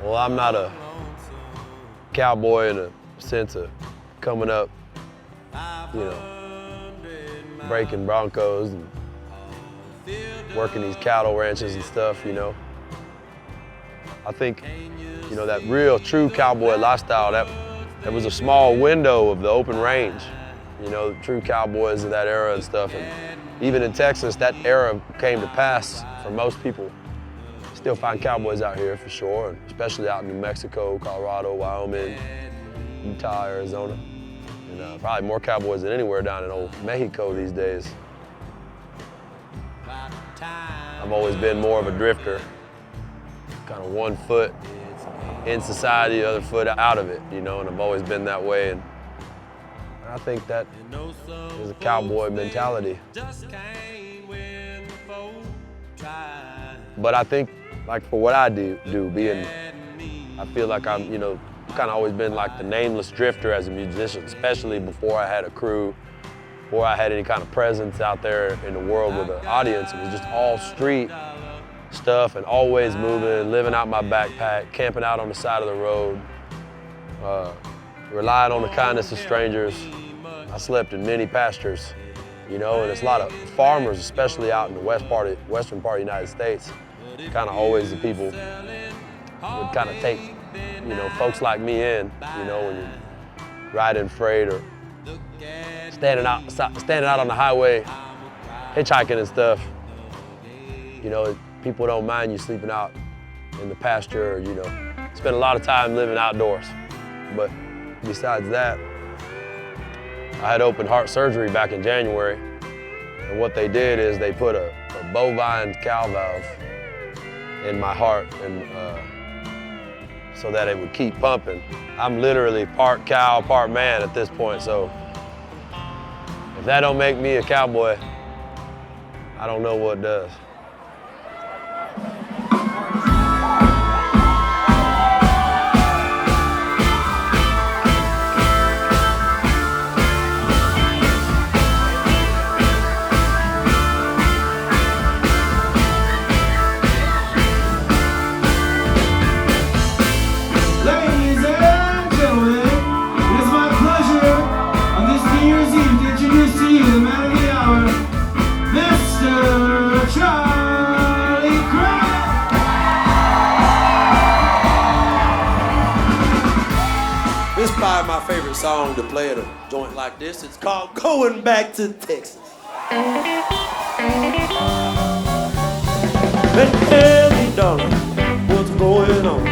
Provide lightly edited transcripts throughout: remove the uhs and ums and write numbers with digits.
Well, I'm not a cowboy in a sense of coming up, you know, breaking broncos and working these cattle ranches and stuff, you know. I think, you know, that real true cowboy lifestyle, that was a small window of the open range, you know, true cowboys of that era and stuff. And even in Texas, that era came to pass for most people. Still find cowboys out here for sure, and especially out in New Mexico, Colorado, Wyoming, Utah, Arizona. And probably more cowboys than anywhere down in old Mexico these days. I've always been more of a drifter, kind of one foot in society, the other foot out of it, you know, and I've always been that way. And I think that is a cowboy mentality. But I think, like for what I do being, I feel like I'm, you know, kind of always been like the nameless drifter as a musician, especially before I had a crew, before I had any kind of presence out there in the world with an audience. It was just all street stuff and always moving, living out my backpack, camping out on the side of the road, relying on the kindness of strangers. I slept in many pastures, you know, and it's a lot of farmers, especially out in the western part of the United States, kind of always the people would kind of take, you know, folks like me in, you know, when you're riding freight or standing out on the highway, hitchhiking and stuff. You know, people don't mind you sleeping out in the pasture or, you know, spend a lot of time living outdoors. But besides that, I had open heart surgery back in January, and what they did is they put a bovine cow valve in my heart, and so that it would keep pumping. I'm literally part cow, part man at this point, so if that don't make me a cowboy, I don't know what does. My favorite song to play at a joint like this. It's called Going Back to Texas. But tell me, darling, what's going on?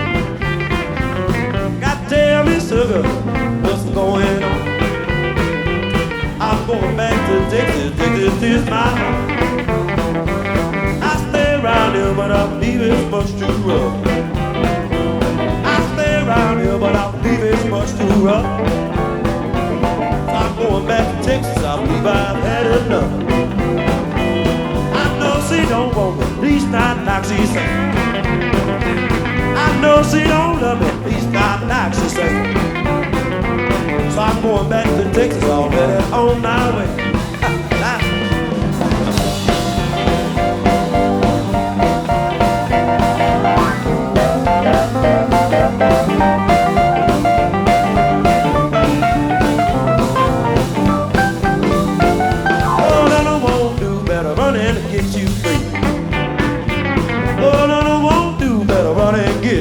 God tell me, sugar, what's going on? I'm going back to Texas, Texas is my home. I stay around here, but I believe it's much too rough. Around here, but I believe it's much too rough. So I'm going back to Texas, I believe I've had enough. I know she don't want me, at least not like she say. I know she don't love me, at least not like she say. So I'm going back to Texas, already on my way.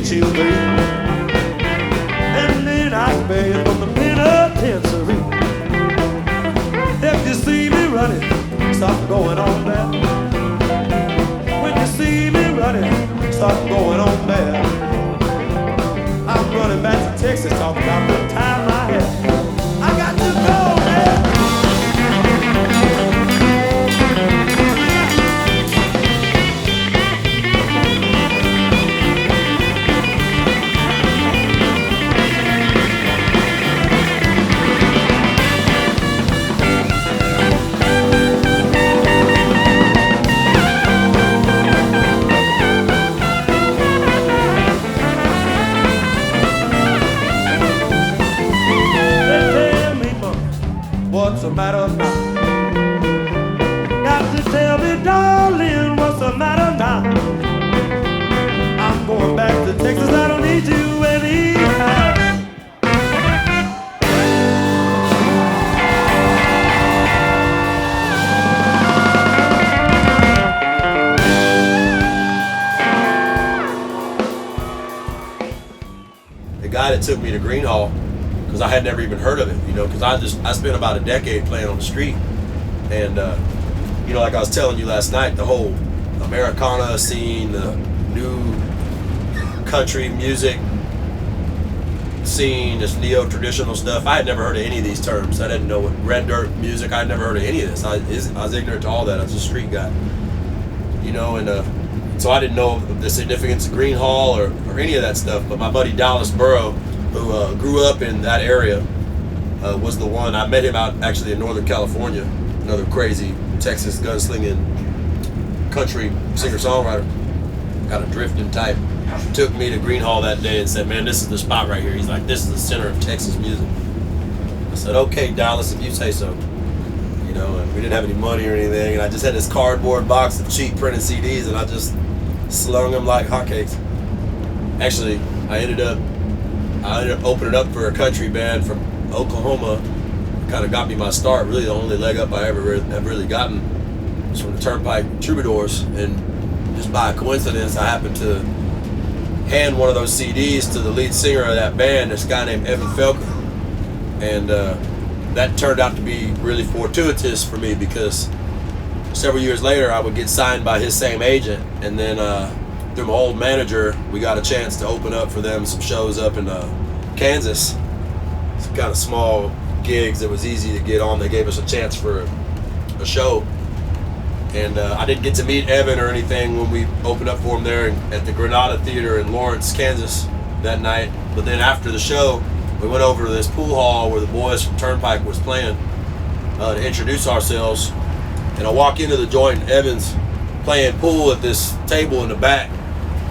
You free. And then I spare you from the penitentiary. If you see me running, stop going on there. When you see me running, stop going on there. I'm running back to Texas, talking about the time I had. I got to go, man. the matter now? Got to tell me, darling, what's the matter now? I'm going back to Texas, I don't need you anyhow. The guy that took me to Green Hall, because I had never even heard of it, you know, because I spent about a decade playing on the street, and you know, like I was telling you last night, the whole Americana scene, the new country music scene, this neo-traditional stuff, I had never heard of any of these terms. I didn't know what red dirt music, I had never heard of any of this. I was ignorant to all that. I was a street guy, you know, and so I didn't know the significance of Green Hall or any of that stuff. But my buddy Dallas Burrow, who grew up in that area, was the one. I met him out actually in Northern California, another crazy Texas gunslinging country singer-songwriter, kind of drifting type. Took me to Green Hall that day and said, man, this is the spot right here. He's like, this is the center of Texas music. I said, okay, Dallas, if you say so. You know, and we didn't have any money or anything, and I just had this cardboard box of cheap printed CDs, and I just slung them like hotcakes. Actually, I ended up opening up for a country band from Oklahoma. Kind of got me my start. Really, the only leg up I have really gotten was from the Turnpike Troubadours, and just by coincidence, I happened to hand one of those CDs to the lead singer of that band, this guy named Evan Felker, and that turned out to be really fortuitous for me, because several years later I would get signed by his same agent, and then through my old manager we got a chance to open up for them some shows up in Kansas. Some kind of small gigs that was easy to get on. They gave us a chance for a show, and I didn't get to meet Evan or anything when we opened up for him there at the Granada Theater in Lawrence, Kansas that night. But then after the show, we went over to this pool hall where the boys from Turnpike was playing to introduce ourselves. And I walk into the joint, and Evan's playing pool at this table in the back.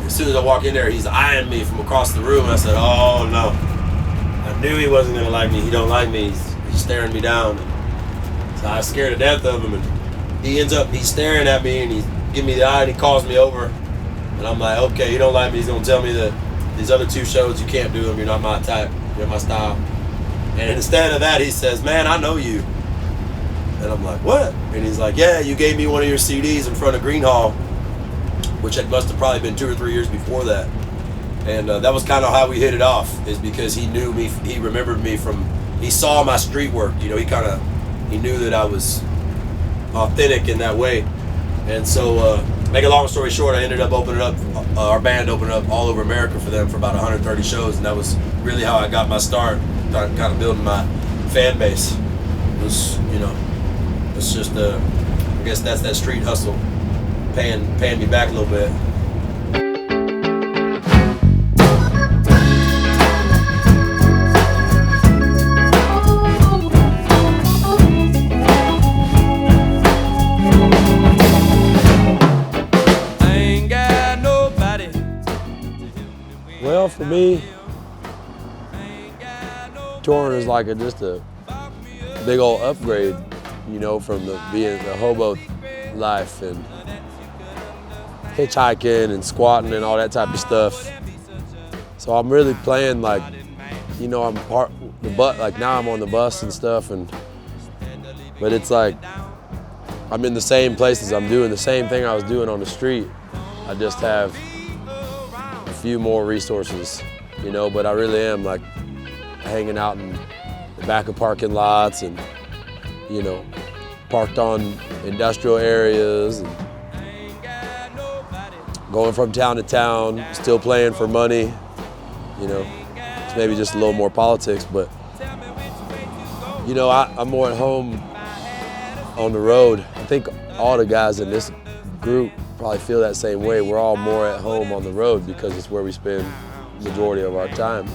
As soon as I walk in there, he's eyeing me from across the room. And I said, oh no. I knew he wasn't gonna like me. He don't like me. He's staring me down. And so I was scared to death of him. And he's staring at me, and he's giving me the eye, and he calls me over. And I'm like, okay, he don't like me. He's gonna tell me that these other two shows, you can't do them. You're not my type. You're my style. And instead of that, he says, man, I know you. And I'm like, what? And he's like, yeah, you gave me one of your CDs in front of Green Hall, which must have probably been 2 or 3 years before that. And that was kind of how we hit it off, is because he knew me, he remembered me he saw my street work, you know, he knew that I was authentic in that way. And so, make a long story short, I ended up opening up, our band opened up all over America for them for about 130 shows, and that was really how I got my start, kind of building my fan base. It was, you know, it's just, I guess that's that street hustle, paying me back a little bit. Well, for me, touring is like just a big old upgrade, you know, from being the hobo life and hitchhiking and squatting and all that type of stuff. So I'm really playing like, you know, like now I'm on the bus and stuff, but it's like I'm in the same places. I'm doing the same thing I was doing on the street. I just have a few more resources, you know, but I really am like hanging out in the back of parking lots and, you know, parked on industrial areas and going from town to town, still playing for money, you know. It's maybe just a little more politics, but, you know, I'm more at home on the road. I think all the guys in this group probably feel that same way. We're all more at home on the road because it's where we spend the majority of our time.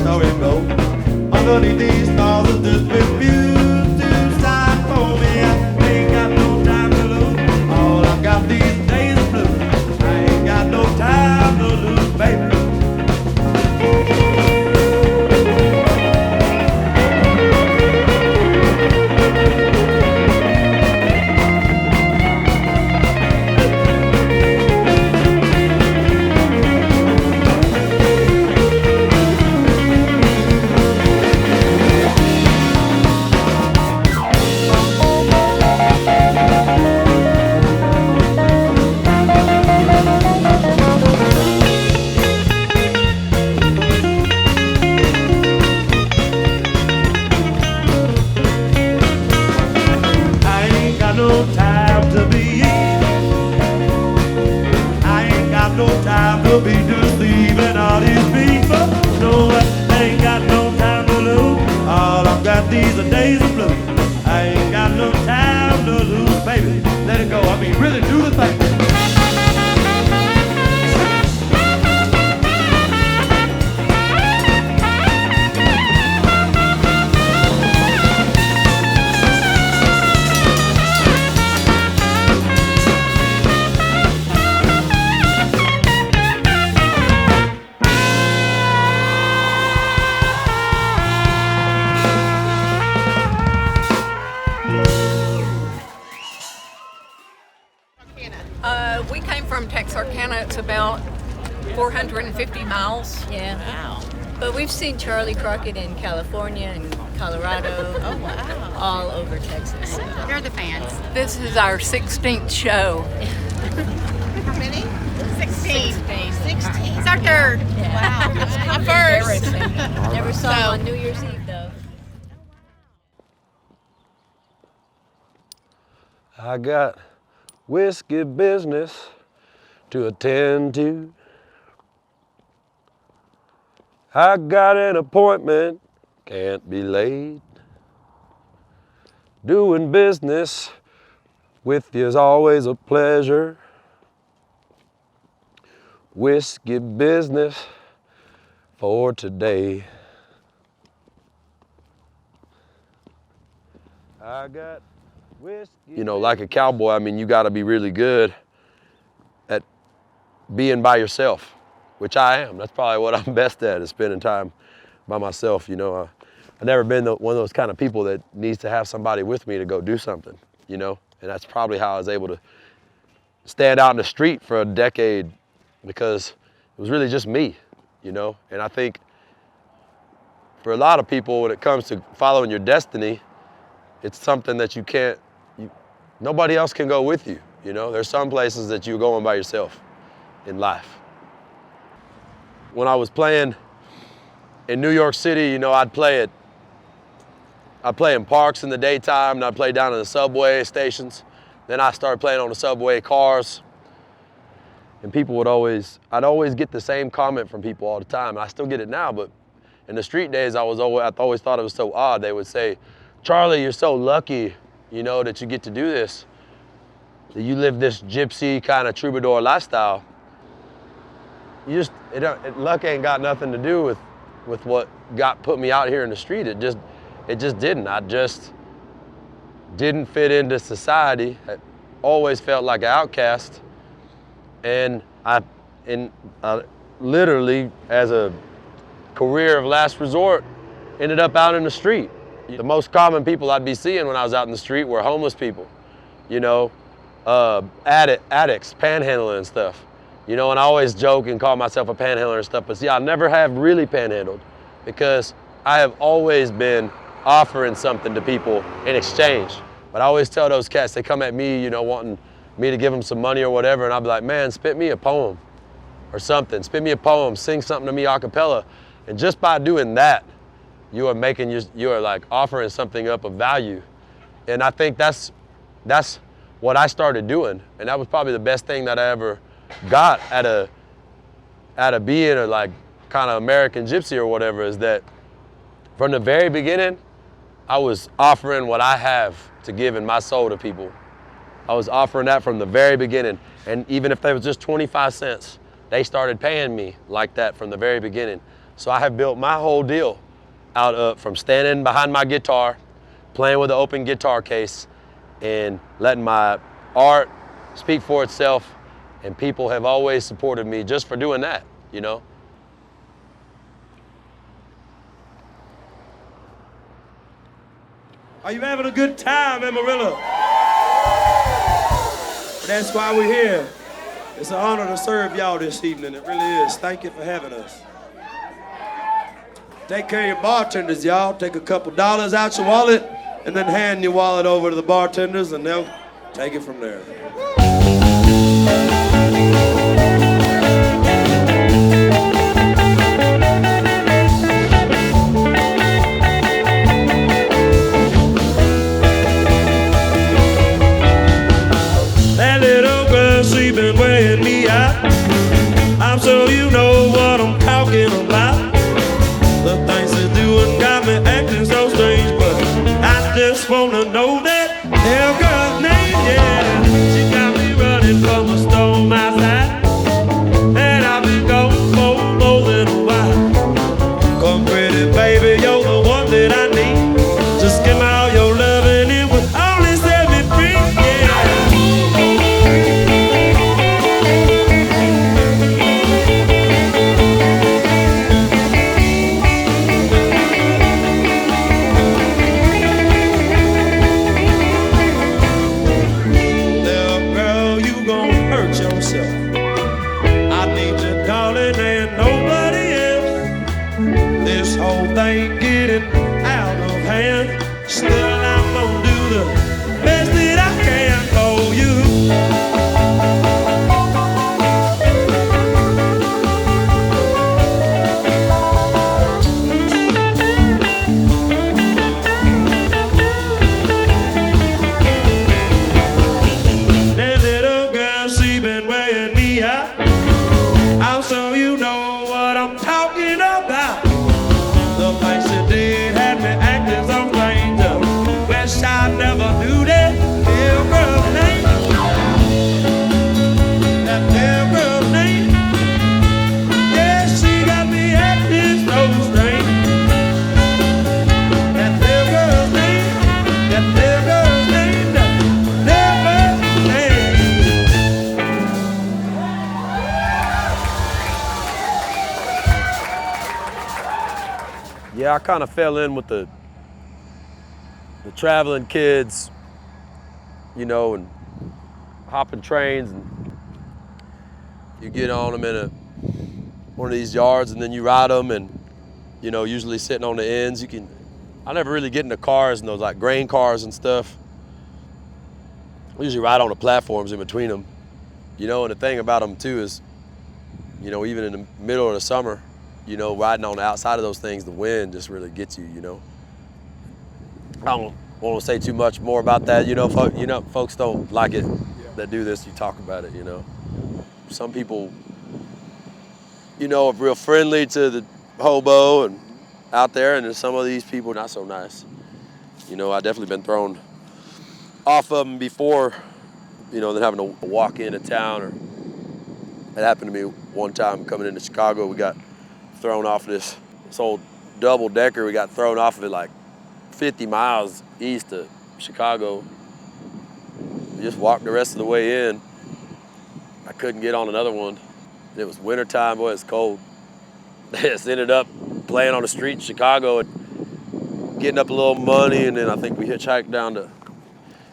how it goes. Underneath these stars, is this refuse to stop for me. I ain't got no time to lose. All I got these days is blue. I ain't got no time to lose, baby. Be deceiving all these people. No, I ain't got no time to lose. All I've got these are days of blue. I ain't got no time to lose, baby. Let it go. I mean, really do the thing. We came from Texarkana. It's about 450 miles. Yeah. Wow. But we've seen Charley Crockett in California and Colorado. Oh, wow. All over Texas. They're the fans. This is our 16th show. How many? 16. 16. 16. It's our third. Yeah. Wow. It's my Very first. exciting. Never saw him on New Year's Eve, though. I got whiskey business to attend to. I got an appointment, can't be late. Doing business with you is always a pleasure. Whiskey business for today. I got whiskey. You know, like a cowboy, I mean, you gotta be really good at being by yourself, which I am. That's probably what I'm best at, is spending time by myself. You know, I've never been one of those kind of people that needs to have somebody with me to go do something, you know? And that's probably how I was able to stand out in the street for a decade, because it was really just me, you know? And I think for a lot of people, when it comes to following your destiny, it's something that nobody else can go with you, you know? There's some places that you're going by yourself in life. When I was playing in New York City, you know, I'd play in parks in the daytime, and I'd play down in the subway stations. Then I started playing on the subway cars. And I'd always get the same comment from people all the time. And I still get it now, but in the street days, I always thought it was so odd. They would say, "Charley, you're so lucky, you know, that you get to do this. That you live this gypsy kind of troubadour lifestyle." Luck ain't got nothing to do with what put me out here in the street. It just didn't. I just didn't fit into society. I always felt like an outcast. And I literally, as a career of last resort, ended up out in the street. The most common people I'd be seeing when I was out in the street were homeless people, you know, addicts, panhandling and stuff. You know, and I always joke and call myself a panhandler and stuff, but see, I never have really panhandled, because I have always been offering something to people in exchange. But I always tell those cats, they come at me, you know, wanting me to give them some money or whatever, and I'll be like, "Man, spit me a poem or something. Spit me a poem, sing something to me a cappella." And just by doing that, you are like offering something up of value. And I think that's what I started doing. And that was probably the best thing that I ever got out of being a like kind of American gypsy or whatever, is that from the very beginning, I was offering what I have to give in my soul to people. I was offering that from the very beginning. And even if they was just 25 cents, they started paying me like that from the very beginning. So I have built my whole deal out of from standing behind my guitar, playing with an open guitar case, and letting my art speak for itself. And people have always supported me just for doing that, you know? Are you having a good time, Amarillo? That's why we're here. It's an honor to serve y'all this evening. It really is. Thank you for having us. Take care of your bartenders, y'all. Take a couple dollars out your wallet and then hand your wallet over to the bartenders and they'll take it from there. That little girl, she been weighing me out. I'm sure you know what I'm talking about. The things they do and got me acting so strange, but I just wanna know that little girl's name, yeah. She got me running from a storm outside, and I've been gone for more than a while. Come pretty baby, you're the one that I need. Just give me all your love and it would only set me free, yeah. Thing getting out of hand. Still I'm gonna do the best that I can for you. That little girl, she been weighing me out. I'm so you know what I'm talking about. The things she did had me acting so strange. Wish I never knew that little girl's name. That little girl's name. Yeah, she got me acting so strange. That little girl's name. That little girl's name. That little girl's name. Yeah, I kind of fell in with the traveling kids, you know, and hopping trains, and you get on them in one of these yards, and then you ride them, and you know, usually sitting on the ends. I never really get into cars and those like grain cars and stuff. I usually ride on the platforms in between them, you know. And the thing about them too is, you know, even in the middle of the summer, you know, riding on the outside of those things, the wind just really gets you, you know. I don't want to say too much more about that, you know. Folks don't like it that do this. You talk about it, you know. Some people, you know, are real friendly to the hobo and out there, and then some of these people not so nice. You know, I definitely been thrown off of them before, you know, than having to walk into town. Or it happened to me one time coming into Chicago. We got thrown off this old double decker. We got thrown off of it like 50 miles east of Chicago. We just walked the rest of the way in. I couldn't get on another one. It was wintertime, boy, it's cold. Just ended up playing on the street in Chicago and getting up a little money, and then I think we hitchhiked down to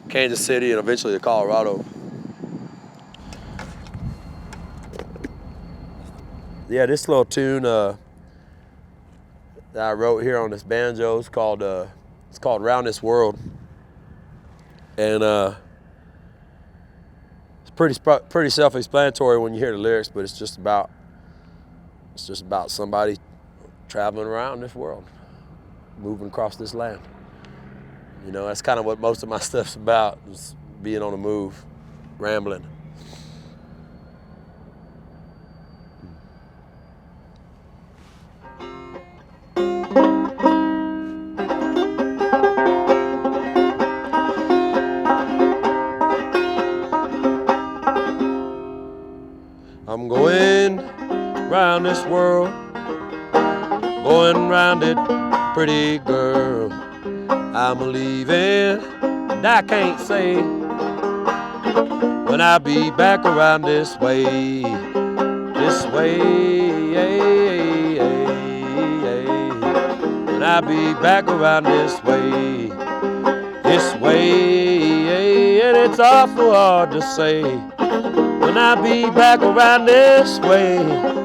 Kansas City and eventually to Colorado. Yeah, this little tune that I wrote here on this banjo is called "Round This World," and it's pretty self-explanatory when you hear the lyrics, but it's just about somebody traveling around this world, moving across this land. You know, that's kind of what most of my stuff's about, is being on the move, rambling. I'm going round this world, going round it, pretty girl. I'm a-leaving, and I can't say when I'll be back around this way, this way. When I'll be back around this way, and it's awful hard to say when I'll be back around this way.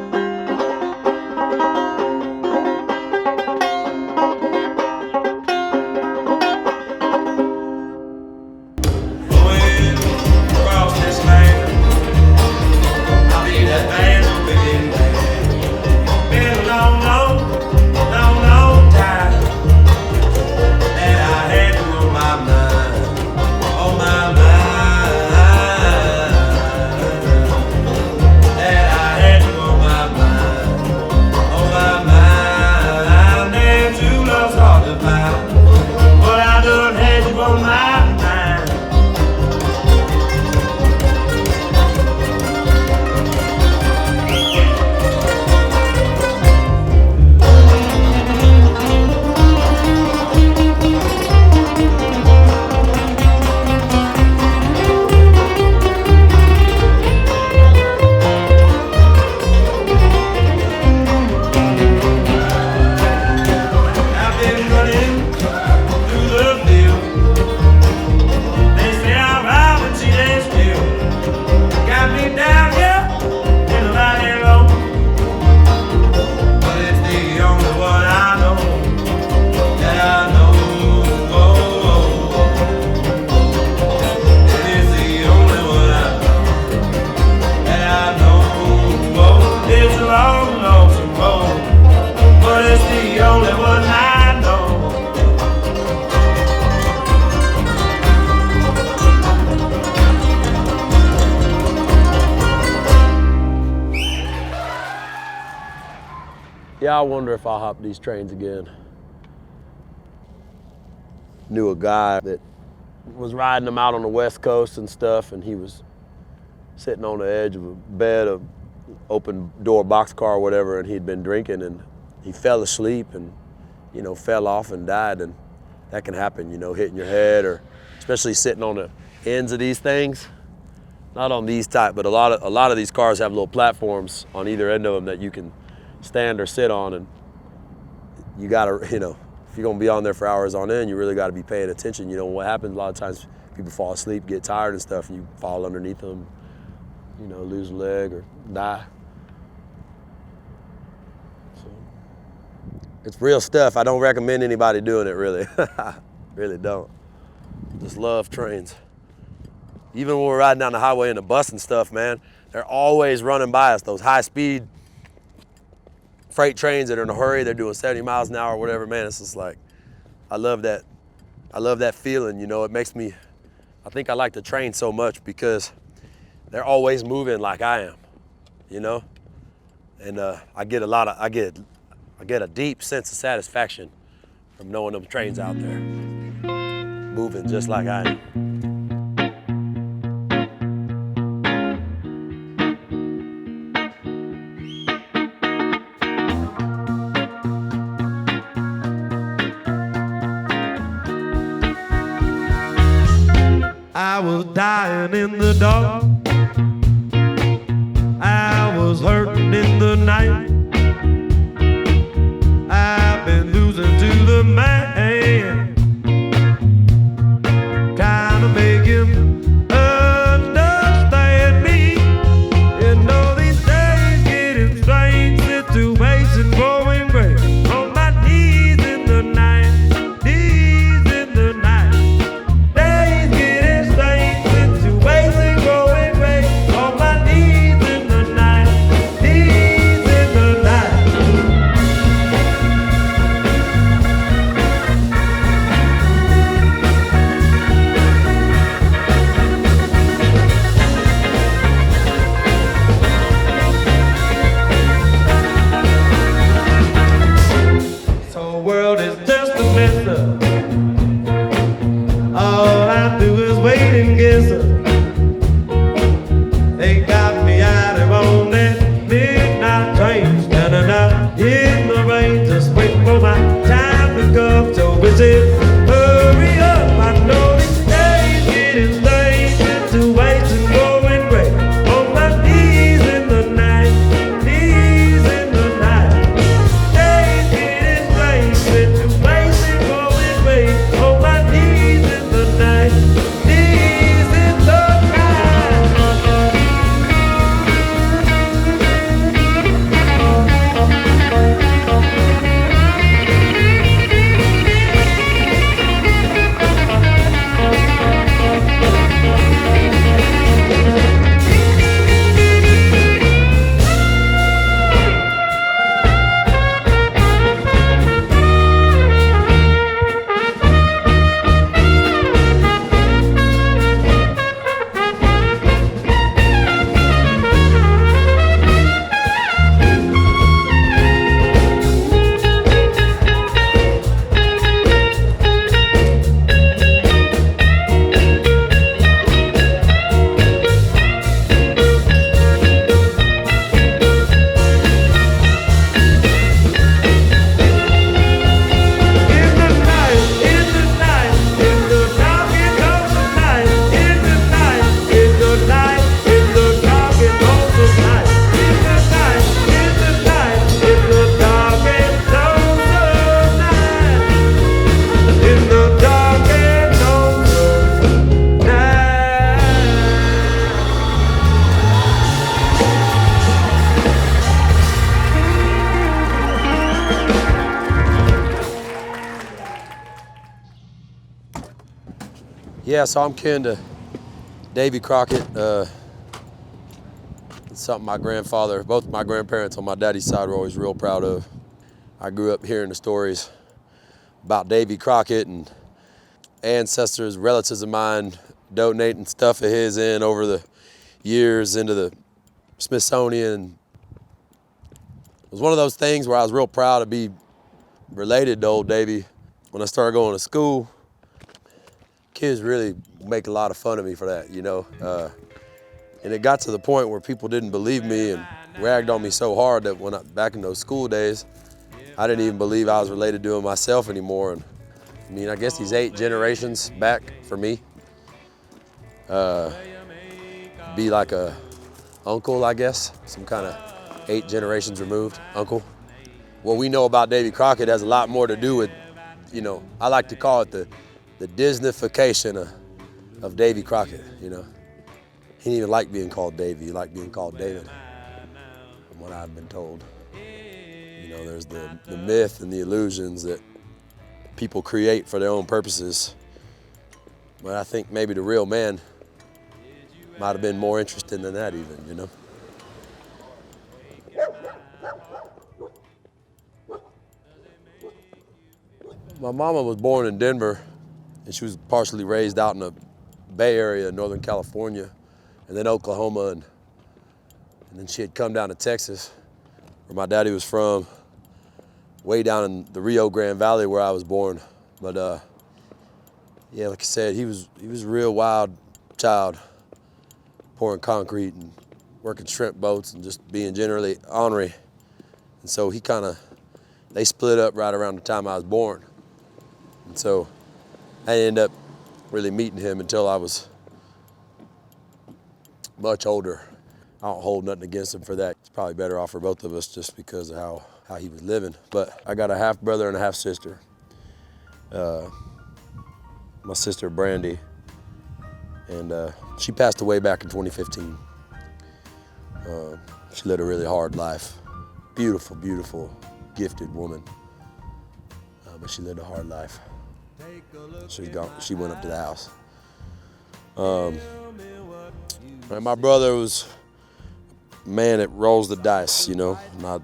Yeah, I wonder if I'll hop these trains again. Knew a guy that was riding them out on the West Coast and stuff, and he was sitting on the edge of a bed, of open door boxcar or whatever, and he'd been drinking, and he fell asleep and, you know, fell off and died. And that can happen, you know, hitting your head, or especially sitting on the ends of these things. Not on these type, but a lot of these cars have little platforms on either end of them that you can stand or sit on, and you gotta, you know, if you're gonna be on there for hours on end, you really gotta be paying attention. You know, what happens a lot of times, people fall asleep, get tired and stuff, and you fall underneath them, you know, lose a leg or die. So, it's real stuff. I don't recommend anybody doing it, really. Really don't. Just love trains. Even when we're riding down the highway in the bus and stuff, man, they're always running by us, those high-speed freight trains that are in a hurry, they're doing 70 miles an hour or whatever, man. It's just like, I love that feeling, you know. It makes me, I think I like the train so much because they're always moving like I am, you know? And I get a deep sense of satisfaction from knowing them trains out there, moving just like I am. I was dying in the dark, I was hurting in the night, I've been losing to the man, trying to make him understand me. You know these days getting strange, situation growing great. On my knees in the night, knees in the night. Days getting strange, situation growing rain, just wait for my time to come. So is it? Hurry up, I know these days getting late. To wait to go and break on my knees in the night, knees in the night. Days getting late, to wait to go and break on my knees in the night, knees in the Yeah, so I'm kin to Davy Crockett. It's something my grandfather, both my grandparents on my daddy's side were always real proud of. I grew up hearing the stories about Davy Crockett and ancestors, relatives of mine donating stuff of his in over the years into the Smithsonian. It was one of those things where I was real proud to be related to old Davy. When I started going to school, kids really make a lot of fun of me for that, you know. And it got to the point where people didn't believe me and ragged on me so hard that back in those school days, I didn't even believe I was related to him myself anymore. And I mean, I guess he's 8 generations back for me. Be like a uncle, I guess, some kind of 8 generations removed uncle. What we know about Davy Crockett has a lot more to do with, you know, I like to call it the Disneyfication of Davy Crockett, you know. He didn't even like being called Davy, he liked being called David, from what I've been told. You know, there's the myth and the illusions that people create for their own purposes. But I think maybe the real man might have been more interesting than that even, you know. My mama was born in Denver, and she was partially raised out in the Bay Area in Northern California, and then Oklahoma, and then she had come down to Texas, where my daddy was from, way down in the Rio Grande Valley where I was born. But yeah, like I said, he was a real wild child, pouring concrete and working shrimp boats and just being generally ornery. And so they split up right around the time I was born. And so I didn't end up really meeting him until I was much older. I don't hold nothing against him for that. It's probably better off for both of us just because of how he was living. But I got a half brother and a half sister. My sister Brandy, and she passed away back in 2015. She led a really hard life. Beautiful, beautiful, gifted woman. But she lived a hard life. She went up to the house. And my brother was a man that rolls the dice, you know, and I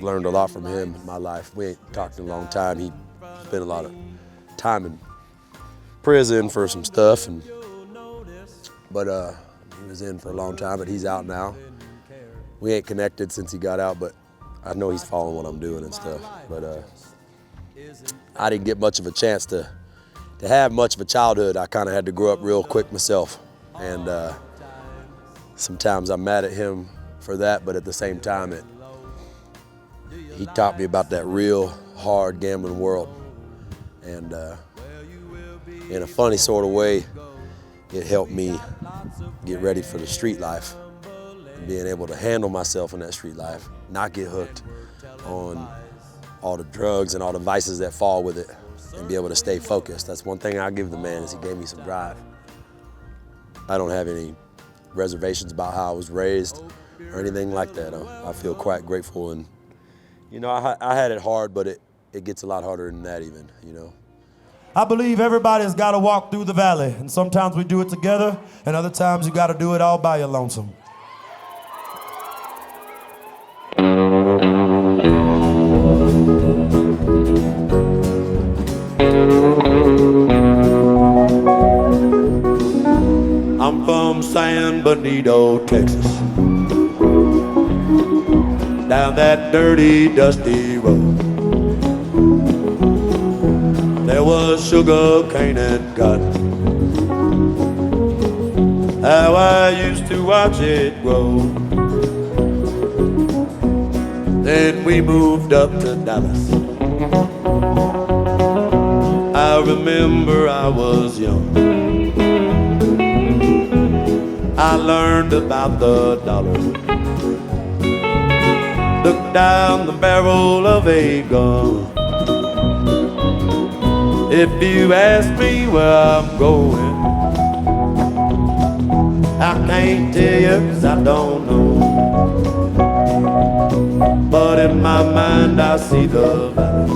learned a lot from him in my life. We ain't talked in a long time. He spent a lot of time in prison for some stuff, but he was in for a long time, but he's out now. We ain't connected since he got out, but I know he's following what I'm doing and stuff. But I didn't get much of a chance to have much of a childhood. I kind of had to grow up real quick myself, and sometimes I'm mad at him for that, but at the same time, he taught me about that real hard gambling world. And in a funny sort of way, it helped me get ready for the street life, and being able to handle myself in that street life, not get hooked on all the drugs and all the vices that fall with it, and be able to stay focused. That's one thing I give the man, is he gave me some drive. I don't have any reservations about how I was raised or anything like that. I feel quite grateful, and you know, I had it hard, but it gets a lot harder than that even, you know. I believe everybody's got to walk through the valley, and sometimes we do it together, and other times you got to do it all by your lonesome. I'm from San Benito, Texas, down that dirty, dusty road. There was sugar cane and cotton. How I used to watch it grow. Then we moved up to Dallas. I remember I was young. I learned about the dollar. Looked down the barrel of a gun. If you ask me where I'm going, I can't tell you 'cause I don't know. But in my mind I see the valley.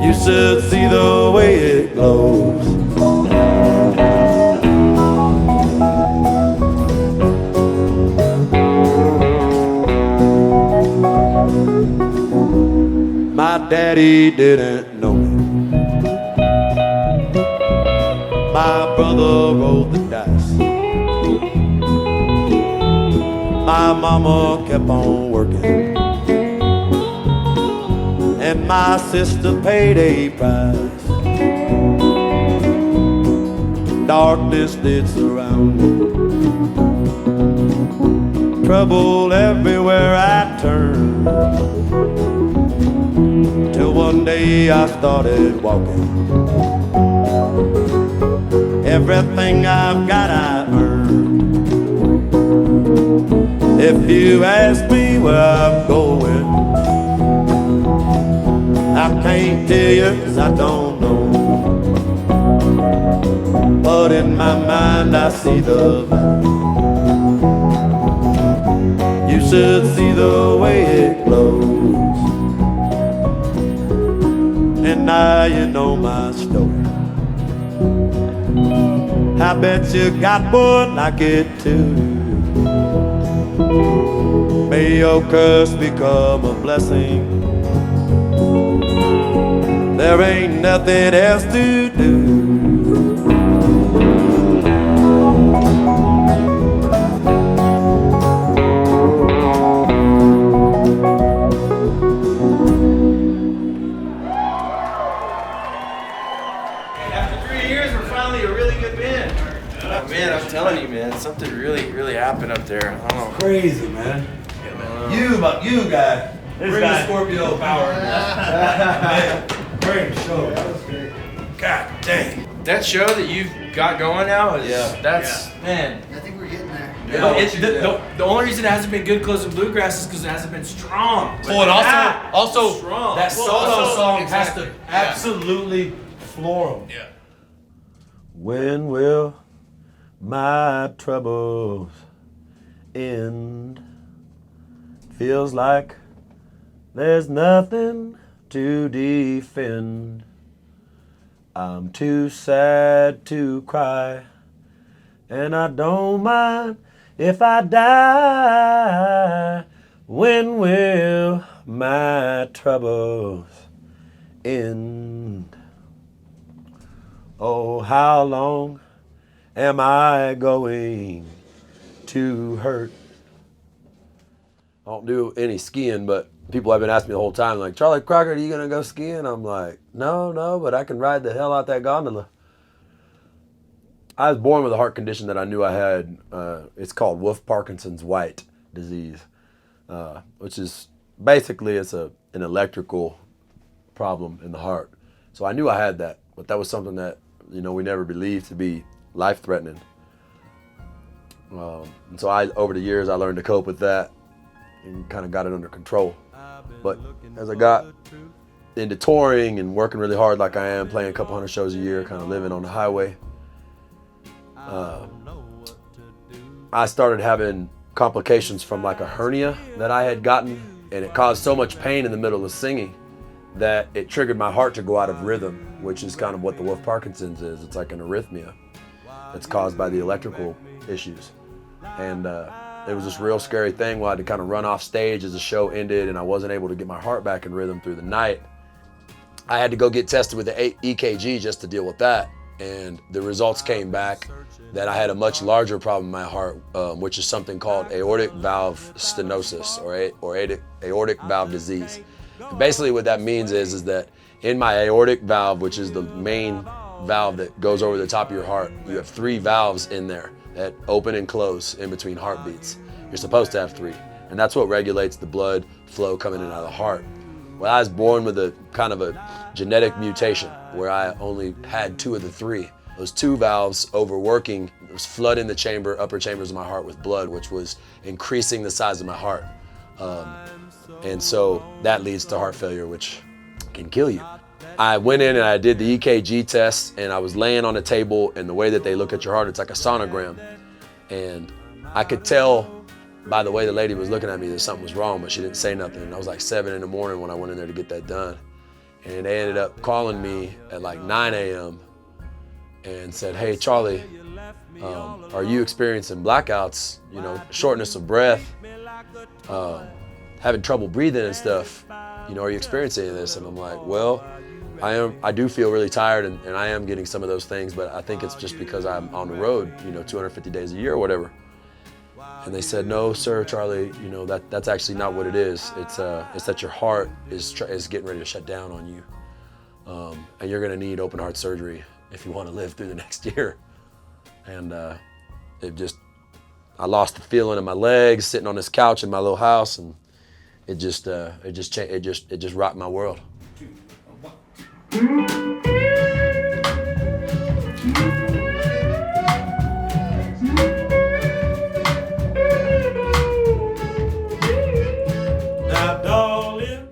You should see the way it glows. My daddy didn't know me. My brother rolled the dice. My mama kept on working, and my sister paid a price. Darkness did surround me, trouble everywhere I turned. Till one day I started walking. Everything I've got I earned. If you ask me where I'm going, I can't tell you 'cause I don't know. But in my mind I see the valley. You should see the way it glows. And now you know my story. I bet you got one like it too. May your curse become a blessing. There ain't nothing else to do. Man, I'm telling you, man, something really happened up there. I don't know. Crazy, man. You guy. Bring the Scorpio power. Man, great show. That was great. God dang. That show that you've got going now is, man. I think we're getting there. Yeah, the only reason it hasn't been good closing bluegrass is because it hasn't been strong. Oh, and also strong. that solo song exactly. has to absolutely floor them. Yeah. When will my troubles end? Feels like there's nothing to defend. I'm too sad to cry, and I don't mind if I die. When will my troubles end? Oh, how long am I going to hurt? I don't do any skiing, but people have been asking me the whole time, like, Charley Crockett, are you gonna go skiing? I'm like, no, but I can ride the hell out that gondola. I was born with a heart condition that I knew I had. It's called Wolff-Parkinson's White disease. which is basically it's an electrical problem in the heart. So I knew I had that, but that was something that, you know, we never believed to be life-threatening. And so over the years, I learned to cope with that and kind of got it under control. But as I got into touring and working really hard like I am, playing a couple hundred shows a year, kind of living on the highway, I started having complications from like a hernia that I had gotten, and it caused so much pain in the middle of singing that it triggered my heart to go out of rhythm, which is kind of what the Wolff Parkinson's is. It's like an arrhythmia that's caused by the electrical issues. And it was this real scary thing where I had to kind of run off stage as the show ended and I wasn't able to get my heart back in rhythm through the night. I had to go get tested with the EKG just to deal with that. And the results came back that I had a much larger problem in my heart, which is something called aortic valve stenosis or aortic valve disease. And basically what that means is that in my aortic valve, which is the main valve that goes over the top of your heart, you have 3 valves in there that open and close in between heartbeats. You're supposed to have 3. And that's what regulates the blood flow coming in and out of the heart. Well, I was born with a kind of a genetic mutation where I only had 2 of the 3. Those 2 valves overworking, it was flooding the upper chambers of my heart with blood, which was increasing the size of my heart. And so that leads to heart failure, which can kill you. I went in and I did the EKG test, and I was laying on a table, and the way that they look at your heart, it's like a sonogram. And I could tell by the way the lady was looking at me that something was wrong, but she didn't say nothing. And I was like 7 in the morning when I went in there to get that done. And they ended up calling me at like 9 a.m. and said, "Hey, Charley, are you experiencing blackouts, you know, shortness of breath, having trouble breathing and stuff? You know, are you experiencing any of this?" And I'm like, "Well, I do feel really tired and I am getting some of those things, but I think it's just because I'm on the road, you know, 250 days a year or whatever." And they said, "No, sir, Charley, you know, that's actually not what it is. It's that your heart is getting ready to shut down on you. And you're gonna need open heart surgery if you want to live through the next year." And I lost the feeling in my legs sitting on this couch in my little house, and it just rocked my world.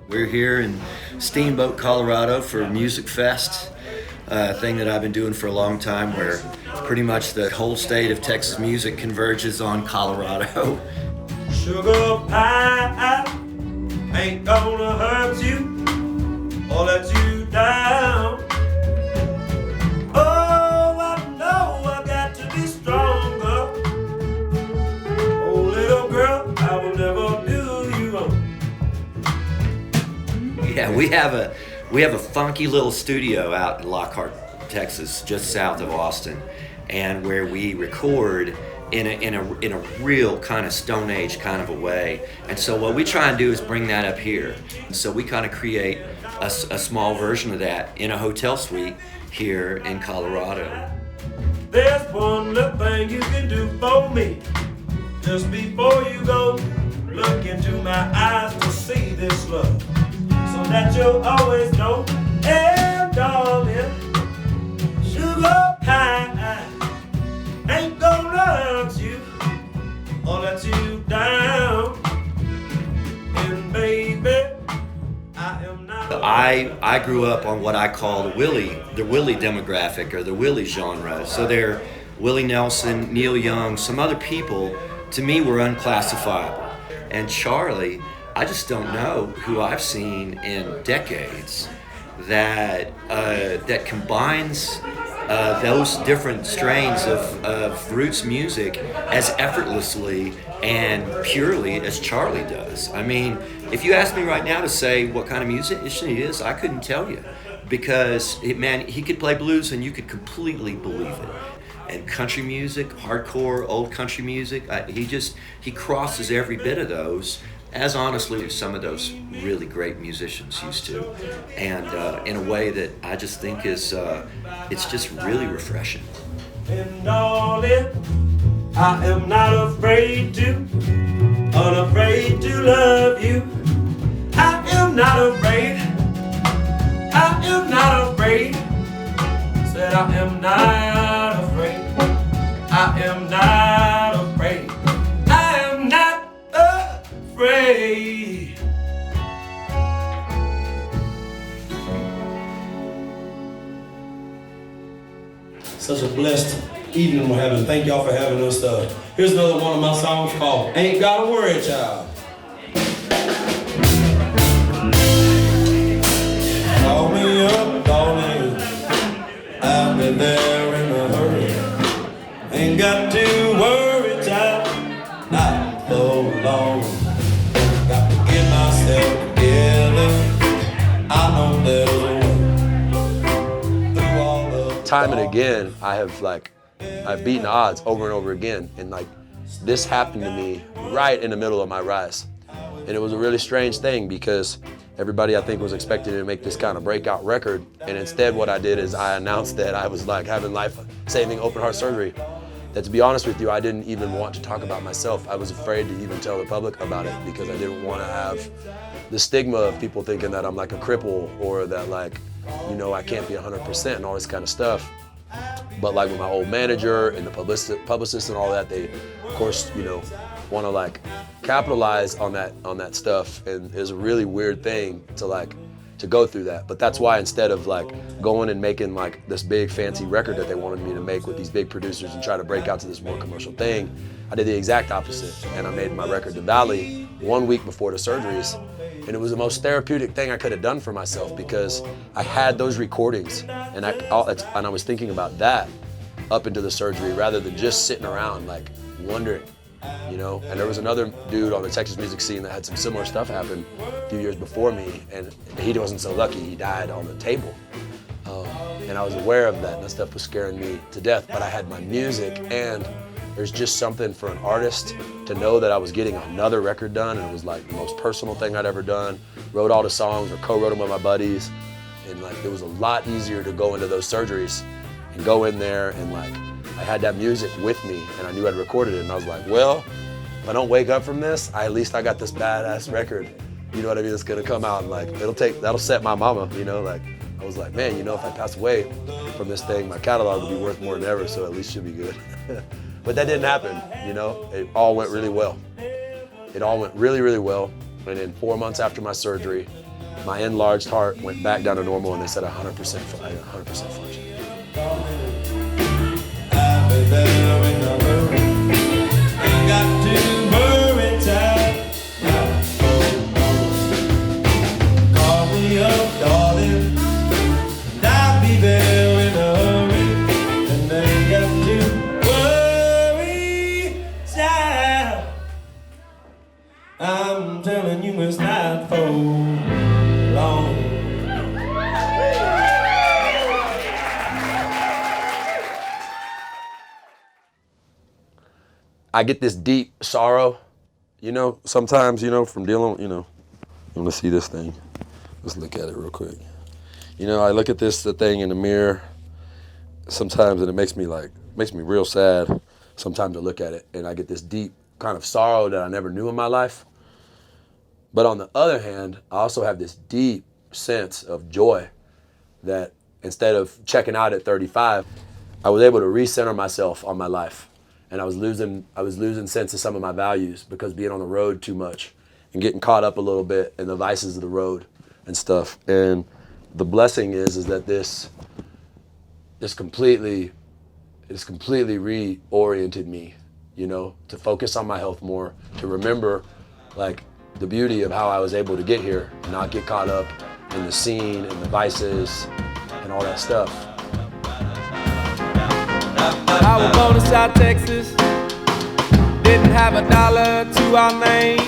We're here in Steamboat, Colorado for MusicFest, a thing that I've been doing for a long time, where pretty much the whole state of Texas music converges on Colorado. Sugar pie ain't gonna hurt you or let you down. Oh, I know I got to be stronger. Oh, little girl, I will never do you wrong. Yeah, we have a funky little studio out in Lockhart, Texas, just south of Austin, and where we record in a real kind of Stone Age kind of a way. And so what we try and do is bring that up here. So we kind of create a small version of that in a hotel suite here in Colorado. There's one little thing you can do for me. Just before you go, look into my eyes to see this love, so that you'll always know. And darling, sugar pie ain't gonna hurt you or let you down. And baby, I am not. I grew up on what I call the Willie demographic, or the Willie genre. So they're Willie Nelson, Neil Young, some other people to me were unclassifiable. And Charley, I just don't know who I've seen in decades that combines those different strains of roots music as effortlessly and purely as Charley does. I mean, if you asked me right now to say what kind of musician he is, I couldn't tell you, because he could play blues and you could completely believe it. And country music, hardcore old country music, he crosses every bit of those, as honestly as some of those really great musicians used to, and in a way that I just think is it's just really refreshing. And darling, I am not afraid to unafraid to love you. I am not afraid. I am not afraid. Said I am not afraid. I am not afraid. I am not afraid. Such a blessed evening we're having. Thank y'all for having us. Here's another one of my songs called Ain't Gotta Worry, Child. Call me up, darling. I'll be there in a hurry. Ain't got to worry, child. Not for long. Got to get myself together. I know there's a way. Through all the Time and again, I've beaten odds over and over again, and like this happened to me right in the middle of my rise. And it was a really strange thing because everybody I think was expecting to make this kind of breakout record, and instead what I did is I announced that I was like having life-saving open heart surgery. That, to be honest with you, I didn't even want to talk about myself. I was afraid to even tell the public about it because I didn't want to have the stigma of people thinking that I'm like a cripple or that like, you know, I can't be 100% and all this kind of stuff. But like with my old manager and the publicist and all that, they of course, you know, want to like capitalize on that stuff, and it's a really weird thing to go through that. But that's why instead of like going and making like this big fancy record that they wanted me to make with these big producers and try to break out to this more commercial thing, I did the exact opposite, and I made my record The Valley 1 week before the surgeries. And it was the most therapeutic thing I could have done for myself because I had those recordings and I was thinking about that up into the surgery rather than just sitting around like wondering, you know. And there was another dude on the Texas music scene that had some similar stuff happen a few years before me, and he wasn't so lucky. He died on the table. And I was aware of that, and that stuff was scaring me to death. But I had my music, and there's just something for an artist to know that I was getting another record done, and it was like the most personal thing I'd ever done. Wrote all the songs or co-wrote them with my buddies, and like it was a lot easier to go into those surgeries and go in there and like I had that music with me and I knew I'd recorded it, and I was like, well, if I don't wake up from this, at least I got this badass record. You know what I mean? It's gonna come out and like that'll set my mama, you know, like I was like, man, you know, if I pass away from this thing, my catalog will be worth more than ever, so at least should be good. But that didn't happen, you know? It all went really well. It all went really, really well. And then 4 months after my surgery, my enlarged heart went back down to normal, and they said 100% function. Call me up, darling, and I'll be there in a hurry, and I ain't got to worry, child. I'm telling you it's not for long. I get this deep sorrow, you know, sometimes, you know, from dealing, you know, you want to see this thing? Let's look at it real quick. You know, I look at the thing in the mirror sometimes, and it makes me real sad sometimes to look at it, and I get this deep kind of sorrow that I never knew in my life. But on the other hand, I also have this deep sense of joy that instead of checking out at 35, I was able to recenter myself on my life. And I was losing sense of some of my values because being on the road too much and getting caught up a little bit in the vices of the road and stuff. And the blessing is that this completely reoriented me, you know, to focus on my health more, to remember like the beauty of how I was able to get here and not get caught up in the scene and the vices and all that stuff. I was born in South Texas, didn't have a dollar to our name.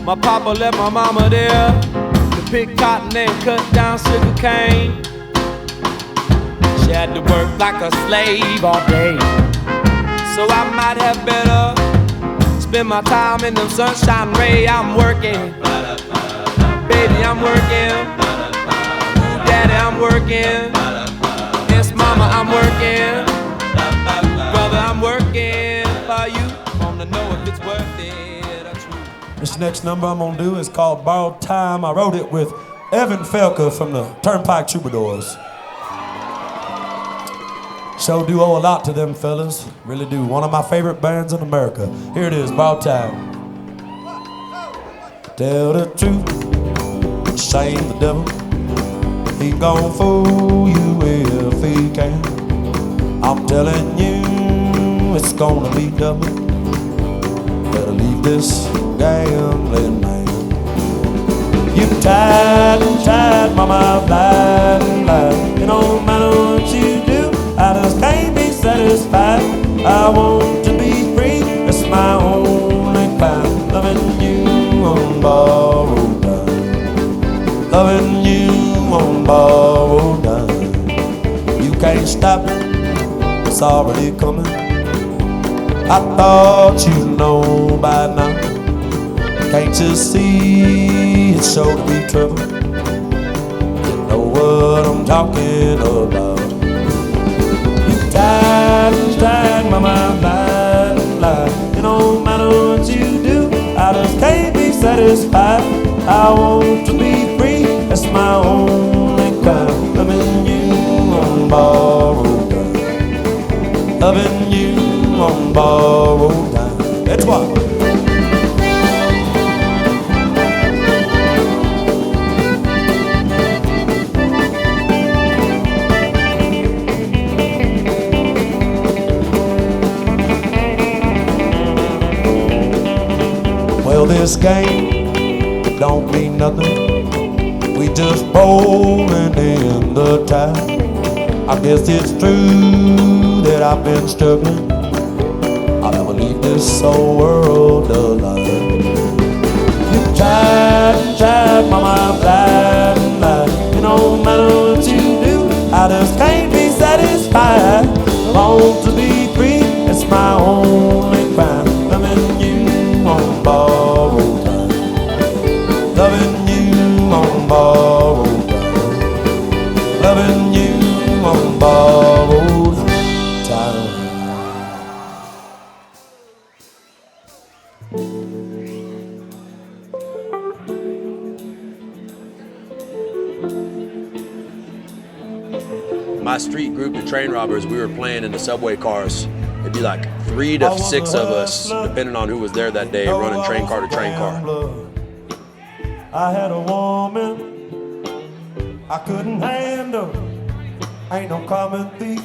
My papa left my mama there to pick cotton and cut down sugar cane. She had to work like a slave all day, so I might have better spend my time in the sunshine ray. I'm working, baby, I'm working. Ooh, daddy, I'm working. Yes, mama, I'm working. Brother, I'm working for you. Wanna know if it's it's worth it. This next number I'm gonna do is called Borrowed Time. I wrote it with Evan Felker from the Turnpike Troubadours. So do owe a lot to them fellas, really do. One of my favorite bands in America. Here it is, Borrowed Time. Tell the truth, shame the devil. He gon' fool you if he can. I'm telling you, it's gonna be double. Better leave this gambling man. You tied and tied, mama, lied and lied. It don't matter what you do, I just can't be satisfied. I want to be free, it's my only crime. Loving you on borrowed time. Loving you on borrowed time. You can't stop it, it's already coming. I thought you'd know by now. Can't you see it's sure to be trouble? You know what I'm talking about. You tied and tied my mind, lied and lied. It don't matter what you do, I just can't be satisfied. I want to be free, that's my only crime. Loving you on borrowed time. Loving you on borrowed time. That's what. Well, this game don't mean nothing. We just bowling in the tide. I guess it's true that I've been struggling. I'll never leave this old world alive. You tried and tried, mama, lied and lied. It don't matter what you do, I just can't be satisfied. I want to be free, it's my only crime. Loving you on borrowed time. Loving you on borrowed time. Loving you on borrowed time. My street group, the Train Robbers, we were playing in the subway cars. It'd be like 3 to 6 of us, depending on who was there that day, running train car to train car. I had a woman I couldn't handle. Ain't no common thief.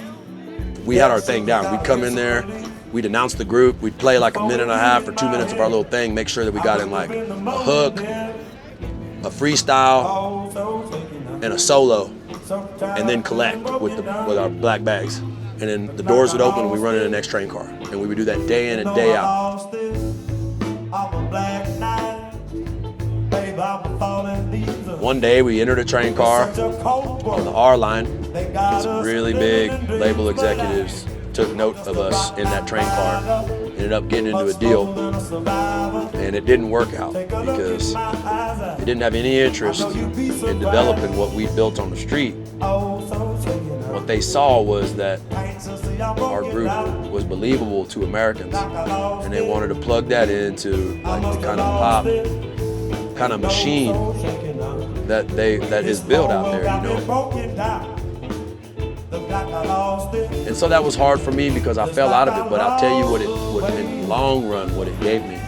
We had our thing down. We'd come in there, we'd announce the group, we'd play like a minute and a half or 2 minutes of our little thing, make sure that we got in like a hook, a freestyle, and a solo, and then collect with our black bags. And then the doors would open and we run in the next train car. And we would do that day in and day out. One day we entered a train car on the R line. Some really big label executives took note of us in that train car. Ended up getting into a deal. And it didn't work out because they didn't have any interest in developing what we built on the street. What they saw was that our group was believable to Americans, and they wanted to plug that into like the kind of pop kind of machine that is built out there, you know. And so that was hard for me because I fell out of it, but I'll tell you what in the long run, what it gave me.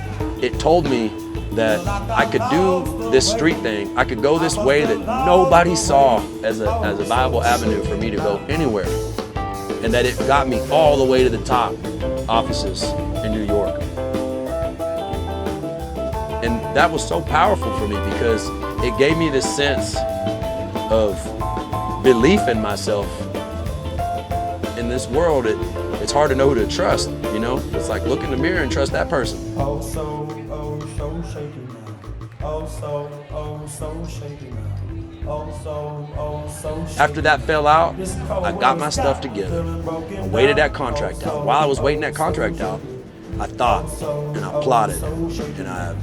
It told me that I could do this street thing. I could go this way that nobody saw as a viable avenue for me to go anywhere. And that it got me all the way to the top offices in New York. And that was so powerful for me because it gave me this sense of belief in myself. In this world, it's hard to know who to trust, you know? It's like look in the mirror and trust that person. Oh, so shaky now. Oh, so shaky now. Oh, so shaky. After that fell out, I got my stuff together. I waited that contract out. While I was waiting that contract out, I thought and I plotted and I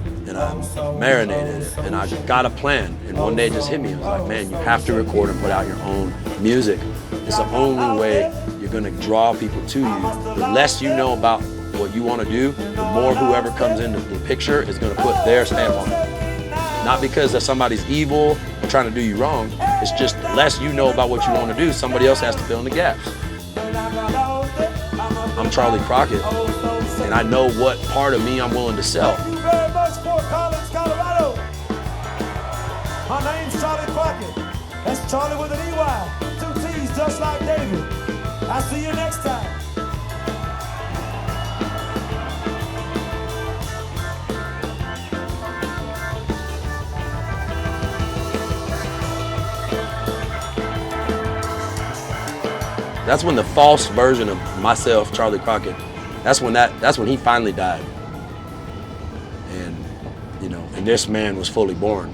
marinated it and I got a plan. And one day it just hit me. I was like, man, you have to record and put out your own music. It's the only way you're gonna draw people to you. The less you know about what you want to do, the more whoever comes into the picture is going to put their stamp on it. Not because that somebody's evil or trying to do you wrong. It's just the less you know about what you want to do, somebody else has to fill in the gaps. I'm Charley Crockett, and I know what part of me I'm willing to sell. Thank you very much for Colorado. My name's Charley Crockett. That's Charlie with an EY. 2 T's just like David. I'll see you next time. That's when the false version of myself, Charley Crockett, that's when he finally died. And, you know, and this man was fully born.